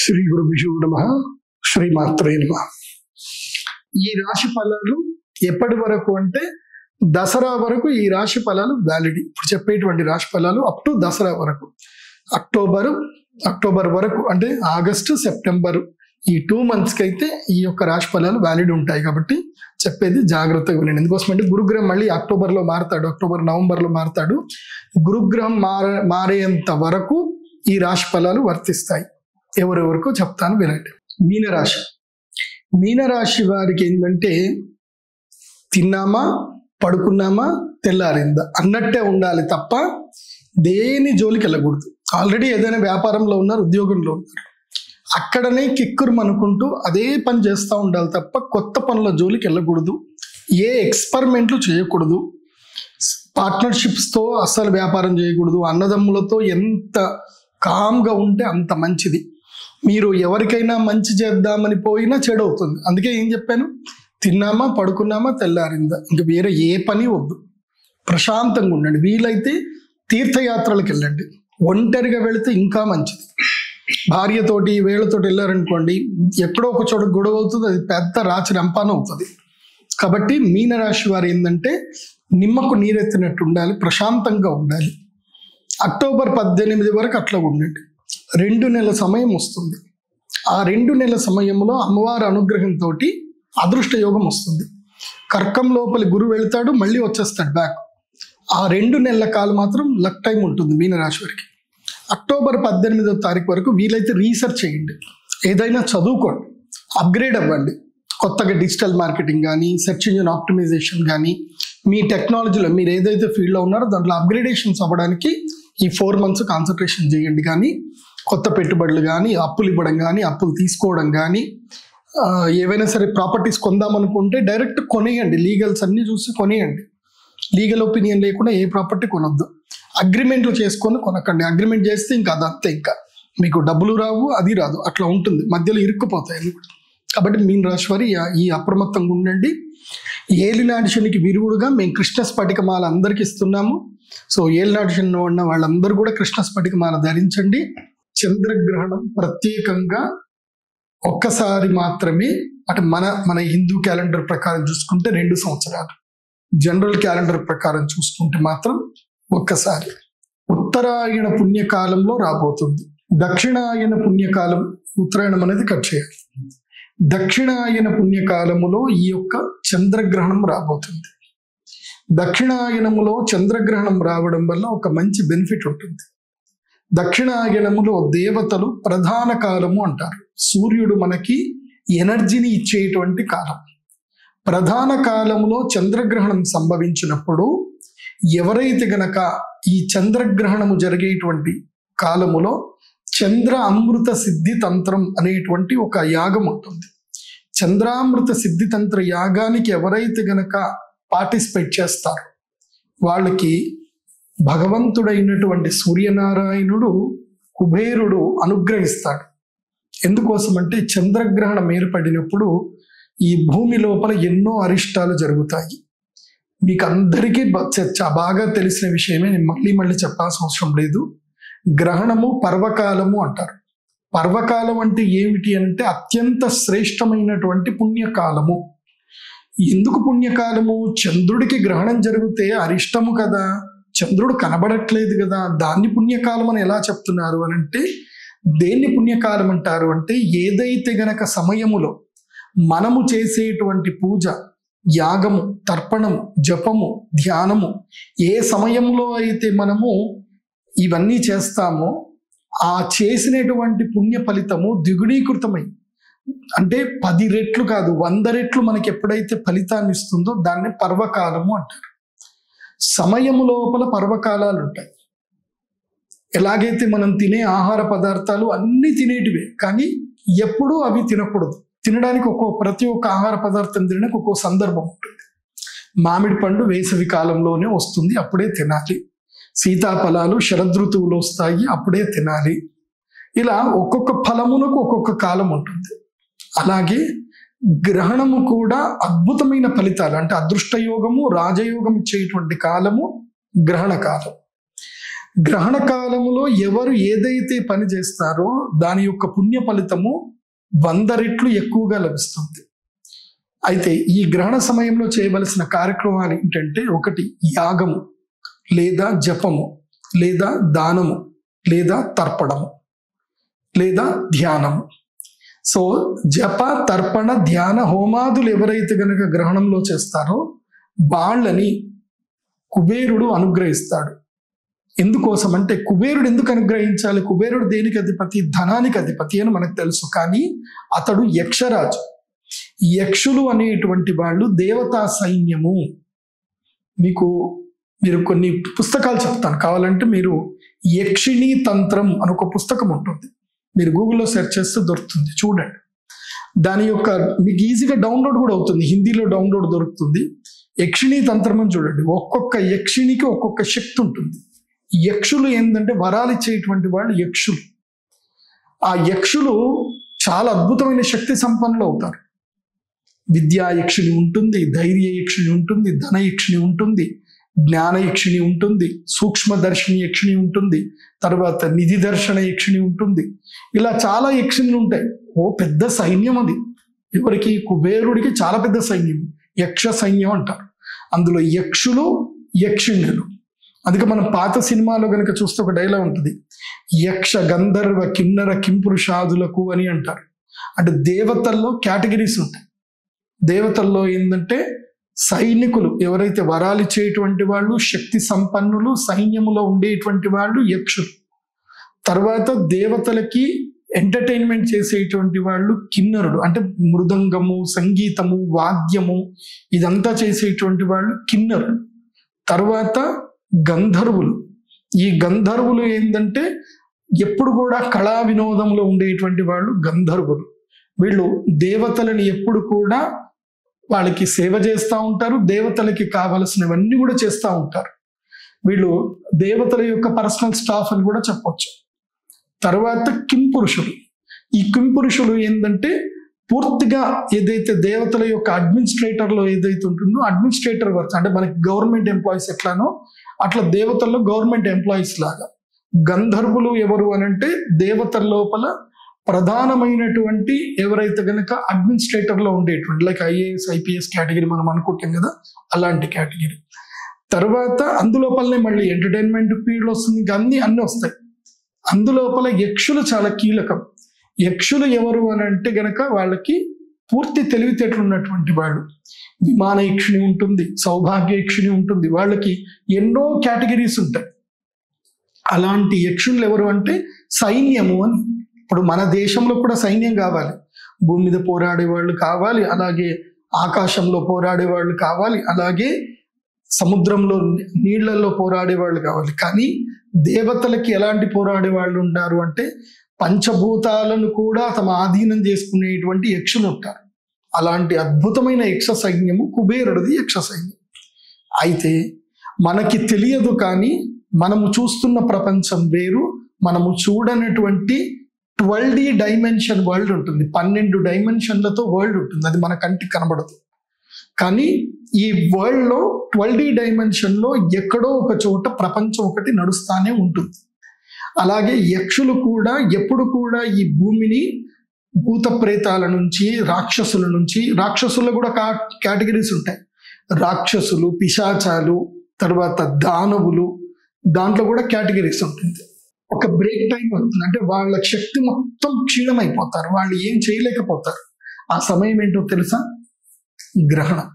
శ్రీ గురుభ్యో నమః. శ్రీమాత్రే నమః. ఈ రాశి ఫలాలు ఎప్పటి వరకు అంటే దసరా వరకు ఈ రాశి ఫలాలు వ్యాలిడ్. ఇప్పుడు చెప్పేటువంటి రాశి ఫలాలు అప్ టు దసరా వరకు, అక్టోబర్ వరకు, అంటే ఆగస్టు సెప్టెంబర్ ఈ 2 months కి అయితే ఈ యొక్క రాశి ఫలాలు వ్యాలిడ్ ఉంటాయి. కాబట్టి చెప్పేది జాగ్రత్తగా వినండి. ఎందుకోసం అంటే గురుగ్రహం మళ్ళీ అక్టోబర్లో మారుతాడు, నవంబర్లో మారుతాడు. గురుగ్రహం మారేంత వరకు ఈ రాశి ఫలాలు వర్తిస్తాయి. ఎవరెవరికో చెప్తాను వినండి. మీనరాశి వారికి ఏంటంటే తిన్నామా పడుకున్నామా తెల్లారిందా అన్నట్టే ఉండాలి తప్ప దేని జోలికి వెళ్ళకూడదు. ఆల్రెడీ ఏదైనా వ్యాపారంలో ఉన్నారు, ఉద్యోగంలో ఉన్నారు, అక్కడనే కిక్కురు అనుకుంటూ అదే పని చేస్తూ ఉండాలి తప్ప కొత్త పనుల జోలికి వెళ్ళకూడదు. ఏ ఎక్స్పెరిమెంట్లు చేయకూడదు. పార్ట్నర్షిప్స్తో అస్సలు వ్యాపారం చేయకూడదు. అన్నదమ్ములతో ఎంత కామ్గా ఉంటే అంత మంచిది. మీరు ఎవరికైనా మంచి చేద్దామని పోయినా చెడు అవుతుంది. అందుకే ఏం చెప్పాను, తిన్నామా పడుకున్నామా తెల్లారిందా, ఇంకా వేరే ఏ పని వద్దు. ప్రశాంతంగా ఉండండి. వీలైతే తీర్థయాత్రలకు వెళ్ళండి. ఒంటరిగా వెళితే ఇంకా మంచిది. భార్యతోటి వేళ్లతోటి వెళ్ళారనుకోండి, ఎక్కడో ఒక చోట గొడవ అవుతుంది, అది పెద్ద రాచి రంపాన అవుతుంది. కాబట్టి మీనరాశి వారు ఏంటంటే నిమ్మకు నీరెత్తినట్టు ఉండాలి, ప్రశాంతంగా ఉండాలి. అక్టోబర్ 18 వరకు అట్లా ఉండండి. 2 నెలల సమయం వస్తుంది. ఆ 2 నెలల సమయంలో అమ్మవారి అనుగ్రహంతో అదృష్ట యోగం వస్తుంది. కర్కం లోపలి గురువు వెళ్తాడు, మళ్ళీ వచ్చేస్తాడు బ్యాక్. ఆ 2 నెలల కాలం మాత్రం లక్ టైం ఉంటుంది మీనరాశి వారికి. అక్టోబర్ 18వ తారీఖు వరకు వీలైతే రీసెర్చ్ చేయండి, ఏదైనా చదువుకోండి, అప్గ్రేడ్ అవ్వండి. కొత్తగా డిజిటల్ మార్కెటింగ్ కానీ, సెర్చ్ ఇంజిన్ ఆప్టిమైజేషన్ కానీ, మీ టెక్నాలజీలో మీరు ఏదైతే ఫీల్డ్లో ఉన్నారో దాంట్లో అప్గ్రేడేషన్స్ అవ్వడానికి ఈ 4 months కాన్సన్ట్రేషన్ చేయండి. కానీ కొత్త పెట్టుబడులు కానీ, అప్పులు ఇవ్వడం కానీ, అప్పులు తీసుకోవడం కానీ, ఏవైనా సరే ప్రాపర్టీస్ కొందామనుకుంటే డైరెక్ట్ కొనేయండి. లీగల్స్ అన్నీ చూసి కొనేయండి. లీగల్ ఒపీనియన్ లేకుండా ఏ ప్రాపర్టీ కొనొద్దు. అగ్రిమెంట్లు చేసుకొని కొనకండి. అగ్రిమెంట్ చేస్తే ఇంకా అదంతే, ఇంకా మీకు డబ్బులు రావు, అది రాదు, అట్లా ఉంటుంది, మధ్యలో ఇరుక్కుపోతాయి. కాబట్టి మీన రాశి వారి ఈ అప్రమత్తంగా ఉండండి. ఏలినాటి శనికి విరుగుడుగా మేము కృష్ణ స్ఫటికమాల అందరికి ఇస్తున్నాము. సో ఏలినాటి శని ఉన్న వాళ్ళందరూ కూడా కృష్ణ స్ఫటికమాల ధరించండి. చంద్రగ్రహణం ప్రత్యేకంగా ఒక్కసారి మాత్రమే, అంటే మన హిందూ క్యాలెండర్ ప్రకారం చూసుకుంటే 2 సంవత్సరాలు, జనరల్ క్యాలెండర్ ప్రకారం చూసుకుంటే మాత్రం ఒక్కసారి. ఉత్తరాయణ పుణ్యకాలంలో రాబోతుంది. దక్షిణాయన పుణ్యకాలం, ఉత్తరాయణం అనేది కట్ చేయాలి. దక్షిణాయన పుణ్యకాలములో ఈ యొక్క చంద్రగ్రహణం రాబోతుంది. దక్షిణాయనములో చంద్రగ్రహణం రావడం వల్ల ఒక మంచి బెనిఫిట్ ఉంటుంది. దక్షిణాయనములో దేవతలు ప్రధాన కాలము అంటారు. సూర్యుడు మనకి ఎనర్జీని ఇచ్చేటువంటి కాలం. ప్రధాన కాలములో చంద్రగ్రహణం సంభవించినప్పుడు ఎవరైతే గనక ఈ చంద్రగ్రహణము జరిగేటువంటి కాలములో చంద్ర అమృత సిద్ధి తంత్రం అనేటువంటి ఒక యాగం ఉంటుంది. చంద్రామృత సిద్ధి తంత్ర యాగానికి ఎవరైతే గనక పార్టిసిపేట్ చేస్తారో వాళ్ళకి భగవంతుడైనటువంటి సూర్యనారాయణుడు, కుబేరుడు అనుగ్రహిస్తాడు. ఎందుకోసం అంటే చంద్రగ్రహణం ఏర్పడినప్పుడు ఈ భూమి లోపల ఎన్నో అరిష్టాలు జరుగుతాయి. మీకు అందరికీ బాగా తెలిసిన విషయమే, నేను మళ్ళీ చెప్పాల్సిన అవసరం లేదు. గ్రహణము పర్వకాలము అంటారు. పర్వకాలం అంటే ఏమిటి అంటే అత్యంత శ్రేష్టమైనటువంటి పుణ్యకాలము. ఎందుకు పుణ్యకాలము? చంద్రుడికి గ్రహణం జరిగితే అరిష్టము కదా, చంద్రుడు కనబడట్లేదు కదా, దాన్ని పుణ్యకాలం అని ఎలా చెప్తున్నారు అని అంటే, దేన్ని పుణ్యకాలం అంటారు అంటే ఏదైతే గనక సమయములో మనము చేసేటువంటి పూజ, యాగము, తర్పణము, జపము, ధ్యానము, ఏ సమయంలో అయితే మనము ఇవన్నీ చేస్తామో ఆ చేసినటువంటి పుణ్య ఫలితము ద్విగుణీకృతమై, అంటే 10 రెట్లు కాదు 100 రెట్లు మనకి ఎప్పుడైతే ఫలితాన్ని ఇస్తుందో దాన్ని పర్వకాలము అంటారు. సమయము లోపల పర్వకాలాలు ఉంటాయి. ఎలాగైతే మనం తినే ఆహార పదార్థాలు అన్నీ తినేటివే, కానీ ఎప్పుడూ అవి తినకూడదు. తినడానికి ప్రతి ఒక్క ఆహార పదార్థం తినడానికి ఒక్కో సందర్భం ఉంటుంది. మామిడి పండు వేసవి కాలంలోనే వస్తుంది, అప్పుడే తినాలి. సీతాఫలాలు శరదృతువులో వస్తాయి, అప్పుడే తినాలి. ఇలా ఒక్కొక్క ఫలమునకు ఒక్కొక్క కాలం ఉంటుంది. అలాగే గ్రహణము కూడా అద్భుతమైన ఫలితాలు, అంటే అదృష్టయోగము, రాజయోగం ఇచ్చేటువంటి కాలము గ్రహణ కాలం. గ్రహణ కాలములో ఎవరు ఏదైతే పని చేస్తారో దాని యొక్క పుణ్య ఫలితము 100 రెట్లు ఎక్కువగా లభిస్తుంది. అయితే ఈ గ్రహణ సమయంలో చేయవలసిన కార్యక్రమాలు ఏంటంటే, ఒకటి యాగము లేదా జపము లేదా దానము లేదా తర్పణము లేదా ధ్యానము. సో జప తర్పణ ధ్యాన హోమాదులు ఎవరైతే గనక గ్రహణంలో చేస్తారో వాళ్ళని కుబేరుడు అనుగ్రహిస్తాడు. ఎందుకోసం అంటే, కుబేరుడు ఎందుకు అనుగ్రహించాలి? కుబేరుడు దేనికి అధిపతి? ధనానికి అధిపతి అని మనకు తెలుసు. కానీ అతడు యక్షరాజు. యక్షులు అనేటువంటి వాళ్ళు దేవతా సైన్యము. మీరు కొన్ని పుస్తకాలు చెప్తాను, కావాలంటే మీరు యక్షిణీ తంత్రం అని ఒక పుస్తకం ఉంటుంది, మీరు గూగుల్లో సెర్చ్ చేస్తే దొరుకుతుంది, చూడండి. దాని యొక్క మీకు ఈజీగా డౌన్లోడ్ కూడా అవుతుంది, హిందీలో డౌన్లోడ్ దొరుకుతుంది. యక్షిణీ తంత్రం అని చూడండి. ఒక్కొక్క యక్షిణికి ఒక్కొక్క శక్తి ఉంటుంది. యక్షులు ఏంటంటే వరాలు ఇచ్చేటువంటి వాళ్ళు యక్షులు. ఆ యక్షులు చాలా అద్భుతమైన శక్తి సంపన్నులు అవుతారు. విద్యా యక్షిణి ఉంటుంది, ధైర్య యక్షిణి ఉంటుంది, ధన యక్షిణి ఉంటుంది, జ్ఞాన యక్షిణి ఉంటుంది, సూక్ష్మదర్శిని యక్షిణి ఉంటుంది, తర్వాత నిధి దర్శన యక్షిణి ఉంటుంది. ఇలా చాలా యక్షిణులు ఉంటాయి. ఓ పెద్ద సైన్యం అది. ఎవరికి? కుబేరుడికి చాలా పెద్ద సైన్యం, యక్ష సైన్యం అంటారు. అందులో యక్షులు యక్షిణులు. అందుకే మనం పాత సినిమాలో కనుక చూస్తే ఒక డైలాగ్ ఉంటుంది, యక్ష గంధర్వ కిన్నర కింపురుషాదులకు అని అంటారు. అంటే దేవతల్లో కేటగిరీస్ ఉంటాయి. దేవతల్లో ఏంటంటే సైనికులు ఎవరైతే వరాలు ఇచ్చేటువంటి వాళ్ళు, శక్తి సంపన్నులు, సైన్యములో ఉండేటువంటి వాళ్ళు యక్షులు. తర్వాత దేవతలకి ఎంటర్టైన్మెంట్ చేసేటువంటి వాళ్ళు కిన్నరుడు, అంటే మృదంగము, సంగీతము, వాద్యము ఇదంతా చేసేటువంటి వాళ్ళు కిన్నరులు. తర్వాత గంధర్వులు. ఈ గంధర్వులు ఏంటంటే ఎప్పుడు కూడా కళా వినోదంలో ఉండేటువంటి వాళ్ళు గంధర్వులు. వీళ్ళు దేవతలని ఎప్పుడు కూడా వాళ్ళకి సేవ చేస్తూ ఉంటారు, దేవతలకి కావలసినవన్నీ కూడా చేస్తూ ఉంటారు. వీళ్ళు దేవతల యొక్క పర్సనల్ స్టాఫ్ అని కూడా చెప్పవచ్చు. తర్వాత కింపురుషులు. ఈ కింపురుషులు ఏంటంటే పూర్తిగా ఏదైతే దేవతల యొక్క అడ్మినిస్ట్రేటర్లో ఏదైతే ఉంటుందో అడ్మినిస్ట్రేటర్ వర్క్స్, అంటే మనకి గవర్నమెంట్ ఎంప్లాయీస్ ఎట్లానో అట్లా దేవతల్లో గవర్నమెంట్ ఎంప్లాయీస్ లాగా. గంధర్వులు ఎవరు అని అంటే దేవతల లోపల ప్రధానమైనటువంటి ఎవరైతే గనక అడ్మినిస్ట్రేటర్లో ఉండేటువంటి, లైక్ ఐఏఎస్ ఐపీఎస్ కేటగిరీ మనం అనుకుంటాం కదా, అలాంటి కేటగిరీ. తర్వాత అందులోపలనే మళ్ళీ ఎంటర్టైన్మెంట్ ఫీల్డ్ వస్తుంది, ఇంకా అన్ని వస్తాయి. అందులోపల యక్షులు చాలా కీలకం. యక్షులు ఎవరు అని అంటే గనక వాళ్ళకి పూర్తి తెలివితేటలు ఉన్నటువంటి వాళ్ళు. విమాన యక్షిణి ఉంటుంది, సౌభాగ్య యక్షిణి ఉంటుంది, వాళ్ళకి ఎన్నో కేటగిరీస్ ఉంటాయి. అలాంటి యక్షులు ఎవరు అంటే సైన్యము అని. ఇప్పుడు మన దేశంలో కూడా సైన్యం కావాలి, భూమి మీద పోరాడే వాళ్ళు కావాలి, అలాగే ఆకాశంలో పోరాడే వాళ్ళు కావాలి, అలాగే సముద్రంలో నీళ్లలో పోరాడే వాళ్ళు కావాలి. కానీ దేవతలకి ఎలాంటి పోరాడే వాళ్ళు ఉంటారు అంటే పంచభూతాలను కూడా తమ ఆధీనం చేసుకునేటువంటి యక్షులు ఉంటారు. అలాంటి అద్భుతమైన యక్ష సైన్యము కుబేరుడిది యక్ష సైన్యం. అయితే మనకి తెలియదు, కానీ మనము చూస్తున్న ప్రపంచం వేరు, మనము చూడనటువంటి 12D డైమెన్షన్ వరల్డ్ ఉంటుంది. 12 డైమెన్షన్లతో వరల్డ్ ఉంటుంది, అది మన కంటికి కనబడదు. కానీ ఈ వరల్డ్లో 12D డైమెన్షన్లో ఎక్కడో ఒక చోట ప్రపంచం ఒకటి నడుస్తానే ఉంటుంది. అలాగే యక్షులు కూడా ఎప్పుడు కూడా ఈ భూమిని భూత ప్రేతాల నుంచి, రాక్షసుల నుంచి, రాక్షసుల్లో కూడా కేటగిరీస్ ఉంటాయి, రాక్షసులు, పిశాచాలు, తర్వాత దానవులు, దాంట్లో కూడా కేటగిరీస్ ఉంటుంది. ఒక బ్రేక్ టైం అవుతుంది, అంటే వాళ్ళ శక్తి మొత్తం క్షీణమైపోతారు, వాళ్ళు ఏం చేయలేకపోతారు. ఆ సమయం ఏంటో తెలుసా? గ్రహణం.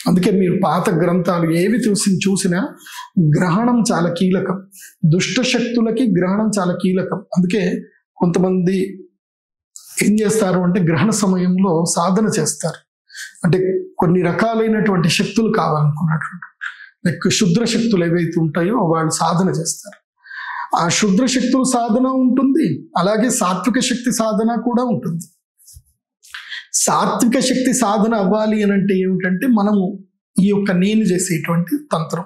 అందుకే మీరు పాత గ్రంథాలు ఏవి చూసినా గ్రహణం చాలా కీలకం. దుష్ట శక్తులకి గ్రహణం చాలా కీలకం. అందుకే కొంతమంది ఏం చేస్తారు అంటే గ్రహణ సమయంలో సాధన చేస్తారు. అంటే కొన్ని రకాలైనటువంటి శక్తులు కావాలనుకున్నటువంటి, లైక్ క్షుద్ర శక్తులు ఏవైతే ఉంటాయో వాళ్ళు సాధన చేస్తారు. ఆ క్షుద్ర శక్తుల సాధన ఉంటుంది, అలాగే సాత్విక శక్తి సాధన కూడా ఉంటుంది. సాత్విక శక్తి సాధన అవ్వాలి అని అంటే ఏమిటంటే మనము ఈ యొక్క నేను చేసేటువంటి తంత్రం,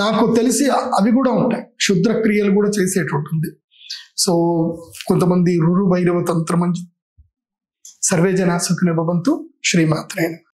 నాకు తెలిసి అవి కూడా ఉంటాయి, క్షుద్ర క్రియలు కూడా చేసేటట్టుంది. సో కొంతమంది రురు భైరవ తంత్రం అని. సర్వే జనా సుఖినో భవంతు. శ్రీమాత్రే నమః.